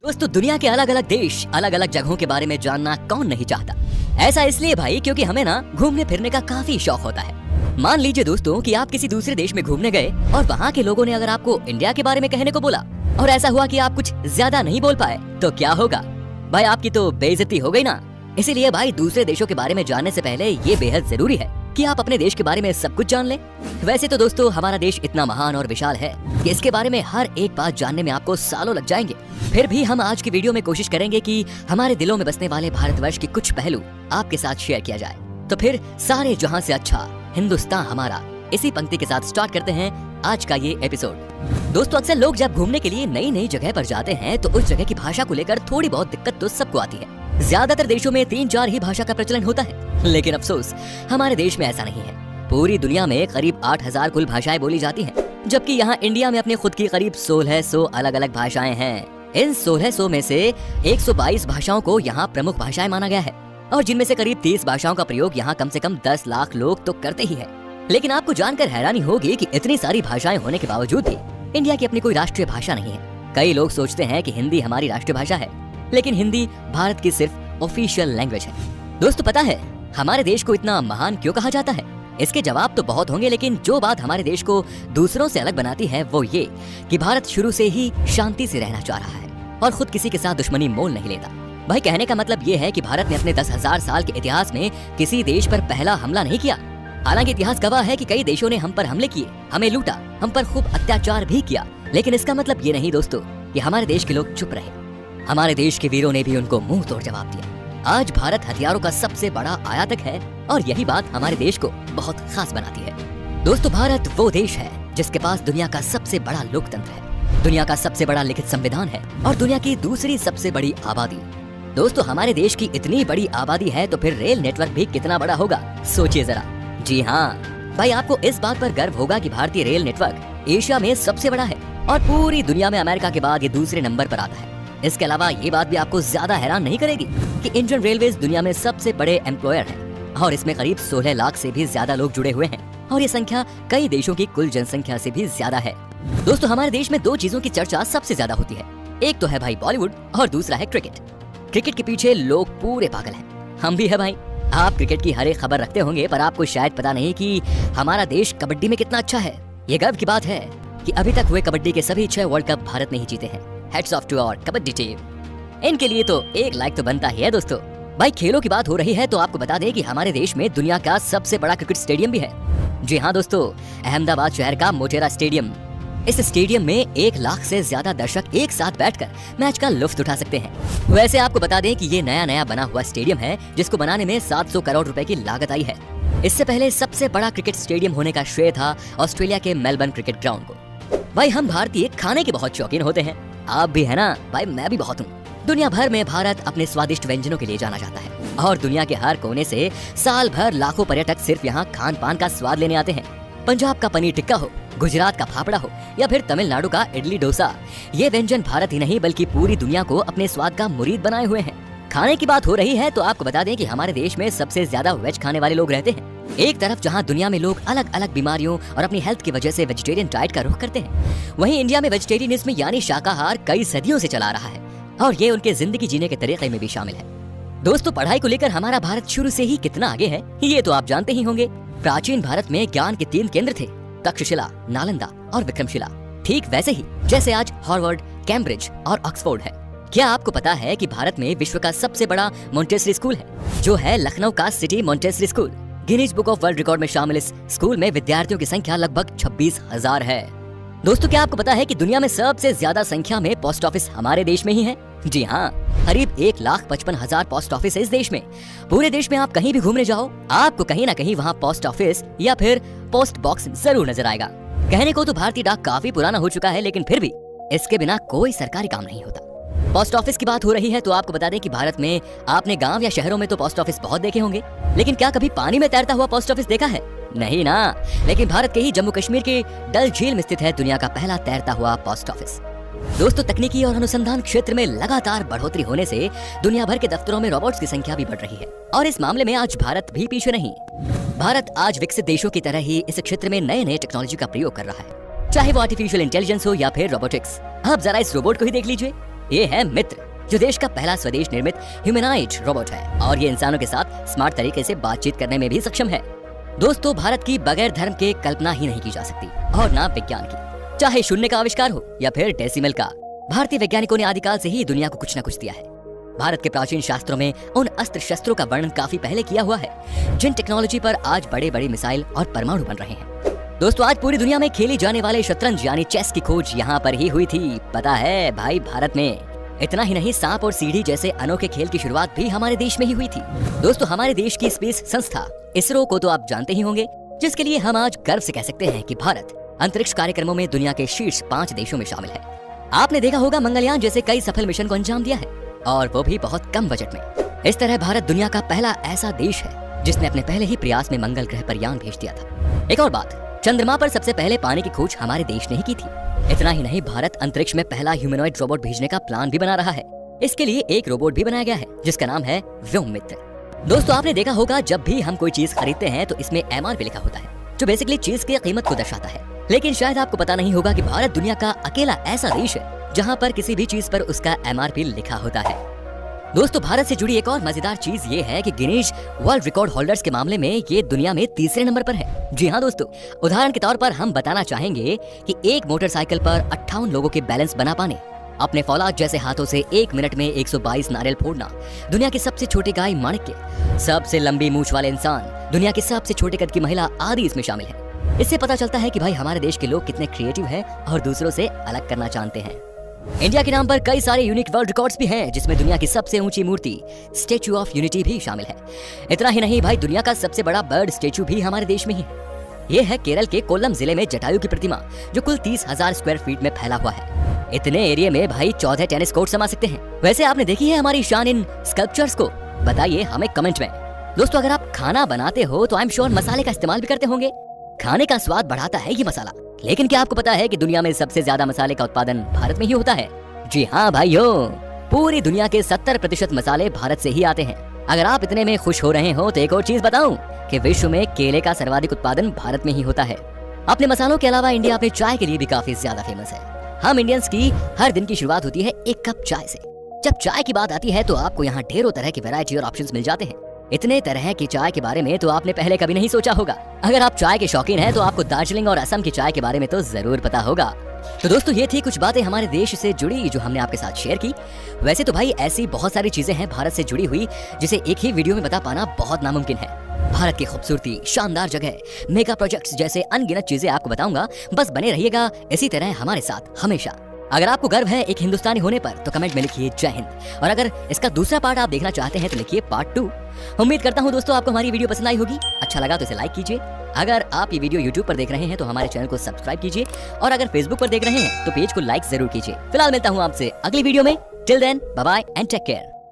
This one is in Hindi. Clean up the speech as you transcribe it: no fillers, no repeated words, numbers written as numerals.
दोस्तों दुनिया के अलग अलग देश, अलग अलग जगहों के बारे में जानना कौन नहीं चाहता। ऐसा इसलिए भाई क्योंकि हमें ना घूमने फिरने का काफी शौक होता है। मान लीजिए दोस्तों कि आप किसी दूसरे देश में घूमने गए और वहाँ के लोगों ने अगर आपको इंडिया के बारे में कहने को बोला और ऐसा हुआ कि आप कुछ ज्यादा नहीं बोल पाए तो क्या होगा भाई? आपकी तो बेइज्जती हो गई ना। इसीलिए भाई दूसरे देशों के बारे में जानने से पहले ये बेहद जरूरी है कि आप अपने देश के बारे में सब कुछ जान लें। वैसे तो दोस्तों हमारा देश इतना महान और विशाल है कि इसके बारे में हर एक बात जानने में आपको सालों लग जाएंगे। फिर भी हम आज की वीडियो में कोशिश करेंगे कि हमारे दिलों में बसने वाले भारतवर्ष के कुछ पहलू आपके साथ शेयर किया जाए। तो फिर सारे जहां से अच्छा हिंदुस्तान हमारा, इसी पंक्ति के साथ स्टार्ट करते हैं आज का ये एपिसोड। दोस्तों अक्सर लोग जब घूमने के लिए नई नई जगह पर जाते हैं तो उस जगह की भाषा को लेकर थोड़ी बहुत दिक्कत तो सबको आती है। ज्यादातर देशों में 3-4 ही भाषा का प्रचलन होता है, लेकिन अफसोस हमारे देश में ऐसा नहीं है। पूरी दुनिया में करीब 8000 कुल भाषाएं बोली जाती हैं, जबकि यहाँ इंडिया में अपने खुद की करीब 1600 अलग अलग भाषाएं हैं। इन 1600 में से 122 भाषाओं को यहाँ प्रमुख भाषाएं माना गया है और जिनमें से करीब 30 भाषाओं का प्रयोग यहाँ कम से कम 10 लाख लोग तो करते ही है। लेकिन आपको जानकर हैरानी होगी कि इतनी सारी भाषाएं होने के बावजूद भी इंडिया की अपनी कोई राष्ट्रीय भाषा नहीं है। कई लोग सोचते हैं कि हिंदी हमारी राष्ट्रीय भाषा है, लेकिन हिंदी भारत की सिर्फ ऑफिशियल लैंग्वेज है। दोस्तों पता है हमारे देश को इतना महान क्यों कहा जाता है? इसके जवाब तो बहुत होंगे, लेकिन जो बात हमारे देश को दूसरों से अलग बनाती है वो ये कि भारत शुरू से ही शांति से रहना चाह रहा है और खुद किसी के साथ दुश्मनी मोल नहीं लेता। भाई कहने का मतलब ये है कि भारत ने अपने 10,000 साल के इतिहास में किसी देश पर पहला हमला नहीं किया। हालांकि इतिहास गवाह है कि कई देशों ने हम पर हमले किए, हमें लूटा, हम पर खूब अत्याचार भी किया, लेकिन इसका मतलब ये नहीं दोस्तों कि हमारे देश के लोग चुप रहे। हमारे देश के वीरों ने भी उनको मुंह तोड़ जवाब दिया। आज भारत हथियारों का सबसे बड़ा आयातक है और यही बात हमारे देश को बहुत खास बनाती है। दोस्तों भारत वो देश है जिसके पास दुनिया का सबसे बड़ा लोकतंत्र है, दुनिया का सबसे बड़ा लिखित संविधान है और दुनिया की दूसरी सबसे बड़ी आबादी। दोस्तों हमारे देश की इतनी बड़ी आबादी है तो फिर रेल नेटवर्क भी कितना बड़ा होगा, सोचिए जरा। जी हाँ भाई, आपको इस बात पर गर्व होगा कि भारतीय रेल नेटवर्क एशिया में सबसे बड़ा है और पूरी दुनिया में अमेरिका के बाद ये दूसरे नंबर पर आता है। इसके अलावा ये बात भी आपको ज्यादा हैरान नहीं करेगी कि इंडियन रेलवेज दुनिया में सबसे बड़े एम्प्लॉयर है और इसमें करीब 16 लाख से भी ज्यादा लोग जुड़े हुए हैं और ये संख्या कई देशों की कुल जनसंख्या से भी ज्यादा है। दोस्तों हमारे देश में 2 चीजों की चर्चा सबसे ज्यादा होती है, एक तो है भाई बॉलीवुड और दूसरा है क्रिकेट। क्रिकेट के पीछे लोग पूरे पागल हैं, हम भी है भाई। आप क्रिकेट की हर एक खबर रखते होंगे, पर आपको शायद पता नहीं कि हमारा देश कबड्डी में कितना अच्छा है। ये गर्व की बात है कि अभी तक हुए कबड्डी के सभी 6 वर्ल्ड कप भारत ने ही जीते हैं। Hats off to our kabaddi team. इनके लिए तो एक लाइक तो बनता ही है दोस्तों। भाई खेलों की बात हो रही है तो आपको बता दें कि हमारे देश में दुनिया का सबसे बड़ा क्रिकेट स्टेडियम भी है। जी हाँ दोस्तों, अहमदाबाद शहर का मोटेरा स्टेडियम। इस स्टेडियम में 1 लाख से ज्यादा दर्शक एक साथ बैठकर मैच का लुत्फ उठा सकते हैं। वैसे आपको बता दें कि ये नया बना हुआ स्टेडियम है जिसको बनाने में 700 करोड़ रुपए की लागत आई है। इससे पहले सबसे बड़ा क्रिकेट स्टेडियम होने का श्रेय था ऑस्ट्रेलिया के मेलबर्न क्रिकेट ग्राउंड को। भाई हम भारतीय खाने के बहुत शौकीन होते हैं, आप भी है ना? भाई मैं भी बहुत हूँ। दुनिया भर में भारत अपने स्वादिष्ट व्यंजनों के लिए जाना जाता है और दुनिया के हर कोने से साल भर लाखों पर्यटक सिर्फ यहाँ खान पान का स्वाद लेने आते हैं। पंजाब का पनीर टिक्का हो, गुजरात का फाफड़ा हो या फिर तमिलनाडु का इडली डोसा, ये व्यंजन भारत ही नहीं बल्कि पूरी दुनिया को अपने स्वाद का मुरीद बनाए हुए हैं। खाने की बात हो रही है तो आपको बता दें कि हमारे देश में सबसे ज्यादा वेज खाने वाले लोग रहते हैं। एक तरफ जहां दुनिया में लोग अलग अलग बीमारियों और अपनी हेल्थ की वजह से वेजिटेरियन डाइट का रुख करते हैं, वहीं इंडिया में वेजिटेरियनिज्म यानी शाकाहार कई सदियों से चला रहा है और ये उनके जिंदगी जीने के तरीके में भी शामिल है। दोस्तों पढ़ाई को लेकर हमारा भारत शुरू से ही कितना आगे है ये तो आप जानते ही होंगे। प्राचीन भारत में ज्ञान के 3 केंद्र थे, तक्षशिला, नालंदा और विक्रमशिला। ठीक वैसे ही जैसे आज हार्वर्ड, कैम्ब्रिज और ऑक्सफोर्ड है। क्या आपको पता है कि भारत में विश्व का सबसे बड़ा मॉन्टेसरी स्कूल है जो है लखनऊ का city Montessori school. Guinness book of world record में शामिल इस स्कूल में विद्यार्थियों की संख्या लगभग 26,000 है। दोस्तों क्या आपको पता है कि दुनिया में सबसे ज्यादा संख्या में पोस्ट ऑफिस हमारे देश में ही है? जी हाँ, करीब 1,55,000 पोस्ट ऑफिस है इस देश में। पूरे देश में आप कहीं भी घूमने जाओ आपको कहीं ना कहीं वहाँ पोस्ट ऑफिस या फिर पोस्ट बॉक्स जरूर नजर आएगा। कहने को तो भारतीय डाक काफी पुराना हो चुका है, लेकिन फिर भी इसके बिना कोई सरकारी काम नहीं होता। पोस्ट ऑफिस की बात हो रही है तो आपको बता दें कि भारत में आपने गांव या शहरों में तो पोस्ट ऑफिस बहुत देखे होंगे, लेकिन क्या कभी पानी में तैरता हुआ पोस्ट ऑफिस देखा है? नहीं ना। लेकिन भारत के ही जम्मू कश्मीर के डल झील में स्थित है दुनिया का पहला तैरता हुआ पोस्ट ऑफिस। दोस्तों तकनीकी और अनुसंधान क्षेत्र में लगातार बढ़ोतरी होने से दुनिया भर के दफ्तरों में रोबोट्स की संख्या भी बढ़ रही है और इस मामले में आज भारत भी पीछे नहीं। भारत आज विकसित देशों की तरह ही इस क्षेत्र में नए टेक्नोलॉजी का प्रयोग कर रहा है, चाहे वो आर्टिफिशियल इंटेलिजेंस हो या फिर रोबोटिक्स। आप जरा इस रोबोट को ही देख लीजिए, ये है मित्र, जो देश का पहला स्वदेश निर्मित ह्यूमैनॉइड रोबोट है और ये इंसानों के साथ स्मार्ट तरीके से बातचीत करने में भी सक्षम है। दोस्तों, भारत की बगैर धर्म के कल्पना ही नहीं की जा सकती और ना विज्ञान की। चाहे शून्य का आविष्कार हो या फिर डेसिमल का, भारतीय वैज्ञानिकों ने आदिकाल से ही दुनिया को कुछ न कुछ दिया है। भारत के प्राचीन शास्त्रों में उन अस्त्र शस्त्रों का वर्णन काफी पहले किया हुआ है जिन टेक्नोलॉजी पर आज बड़े बड़े मिसाइल और परमाणु बन रहे हैं। दोस्तों, आज पूरी दुनिया में खेली जाने वाले शतरंज यानी चेस की खोज यहाँ पर ही हुई थी। पता है भाई, भारत में। इतना ही नहीं, सांप और सीढ़ी जैसे अनोखे खेल की शुरुआत भी हमारे देश में ही हुई थी। दोस्तों, हमारे देश की स्पेस संस्था इसरो को तो आप जानते ही होंगे, जिसके लिए हम आज गर्व से कह सकते हैं कि भारत अंतरिक्ष कार्यक्रमों में दुनिया के शीर्ष 5 देशों में शामिल है। आपने देखा होगा मंगलयान जैसे कई सफल मिशन को अंजाम दिया है, और वो भी बहुत कम बजट में। इस तरह भारत दुनिया का पहला ऐसा देश है जिसने अपने पहले ही प्रयास में मंगल ग्रह पर यान भेज दिया था। एक और बात, चंद्रमा पर सबसे पहले पानी की खोज हमारे देश ने ही की थी। इतना ही नहीं, भारत अंतरिक्ष में पहला ह्यूमैनॉइड रोबोट भेजने का प्लान भी बना रहा है। इसके लिए एक रोबोट भी बनाया गया है जिसका नाम है व्योम मित्र। दोस्तों, आपने देखा होगा जब भी हम कोई चीज खरीदते हैं तो इसमें MRP लिखा होता है, जो बेसिकली चीज की कीमत को दर्शाता है। लेकिन शायद आपको पता नहीं होगा कि भारत दुनिया का अकेला ऐसा देश है जहाँ पर किसी भी चीज पर उसका MRP लिखा होता है। दोस्तों, भारत से जुड़ी एक और मजेदार चीज ये है कि गिनीज वर्ल्ड रिकॉर्ड होल्डर्स के मामले में ये दुनिया में तीसरे नंबर पर है। जी हाँ दोस्तों, उदाहरण के तौर पर हम बताना चाहेंगे कि एक मोटरसाइकिल पर 58 लोगों के बैलेंस बना पाने, अपने फौलाद जैसे हाथों से 1 मिनट में 122 नारियल फोड़ना, दुनिया की सबसे छोटी गाय माणिक्य, सबसे लंबी मूंछ वाले इंसान, दुनिया की सबसे छोटे कद की महिला आदि इसमें शामिल है। इससे पता चलता है कि भाई हमारे देश के लोग कितने क्रिएटिव हैं और दूसरों से अलग करना जानते हैं। इंडिया के नाम पर कई सारे यूनिक वर्ल्ड रिकॉर्ड्स भी हैं, जिसमें दुनिया की सबसे ऊंची मूर्ति स्टैच्यू ऑफ यूनिटी भी शामिल है। इतना ही नहीं भाई, दुनिया का सबसे बड़ा बर्ड स्टैच्यू भी हमारे देश में ही है। ये है केरल के कोल्लम जिले में जटायु की प्रतिमा, जो कुल 30,000 स्क्वायर फीट में फैला हुआ है। इतने एरिया में भाई 14 टेनिस कोर्ट समा सकते हैं। वैसे आपने देखी है हमारी शान इन स्कल्पचर्स को? बताइए हमें कमेंट में। दोस्तों, अगर आप खाना बनाते हो तो आई एम श्योर मसाले का इस्तेमाल भी करते होंगे। खाने का स्वाद बढ़ाता है ये मसाला, लेकिन क्या आपको पता है कि दुनिया में सबसे ज्यादा मसाले का उत्पादन भारत में ही होता है? जी हाँ भाइयों, पूरी दुनिया के 70% मसाले भारत से ही आते हैं। अगर आप इतने में खुश हो रहे हो तो एक और चीज बताऊं कि विश्व में केले का सर्वाधिक उत्पादन भारत में ही होता है। अपने मसालों के अलावा इंडिया अपने चाय के लिए भी काफी ज्यादा फेमस है। हम इंडियंस की हर दिन की शुरुआत होती है एक कप चाय से। जब चाय की बात आती है तो आपको यहाँ ढेरों तरह की वैरायटी और ऑप्शंस मिल जाते हैं। इतने तरह की चाय के बारे में तो आपने पहले कभी नहीं सोचा होगा। अगर आप चाय के शौकीन हैं तो आपको दार्जिलिंग और असम की चाय के बारे में तो जरूर पता होगा। तो दोस्तों, ये थी कुछ बातें हमारे देश से जुड़ी जो हमने आपके साथ शेयर की। वैसे तो भाई ऐसी बहुत सारी चीजें हैं भारत से जुड़ी हुई जिसे एक ही वीडियो में बता पाना बहुत नामुमकिन है। भारत की खूबसूरती, शानदार जगह, मेगा प्रोजेक्ट्स जैसे अनगिनत चीजें आपको बताऊंगा। बस बने रहिएगा इसी तरह हमारे साथ हमेशा। अगर आपको गर्व है एक हिंदुस्तानी होने पर तो कमेंट में लिखिए जय हिंद, और अगर इसका दूसरा पार्ट आप देखना चाहते हैं तो लिखिए पार्ट 2। उम्मीद करता हूँ दोस्तों आपको हमारी वीडियो पसंद आई होगी। अच्छा लगा तो इसे लाइक कीजिए। अगर आप ये वीडियो YouTube पर देख रहे हैं तो हमारे चैनल को सब्सक्राइब कीजिए, और अगर Facebook पर देख रहे हैं तो पेज को लाइक जरूर कीजिए। फिलहाल मिलता हूँ आपसे अगली वीडियो में। Till then, bye bye and take care.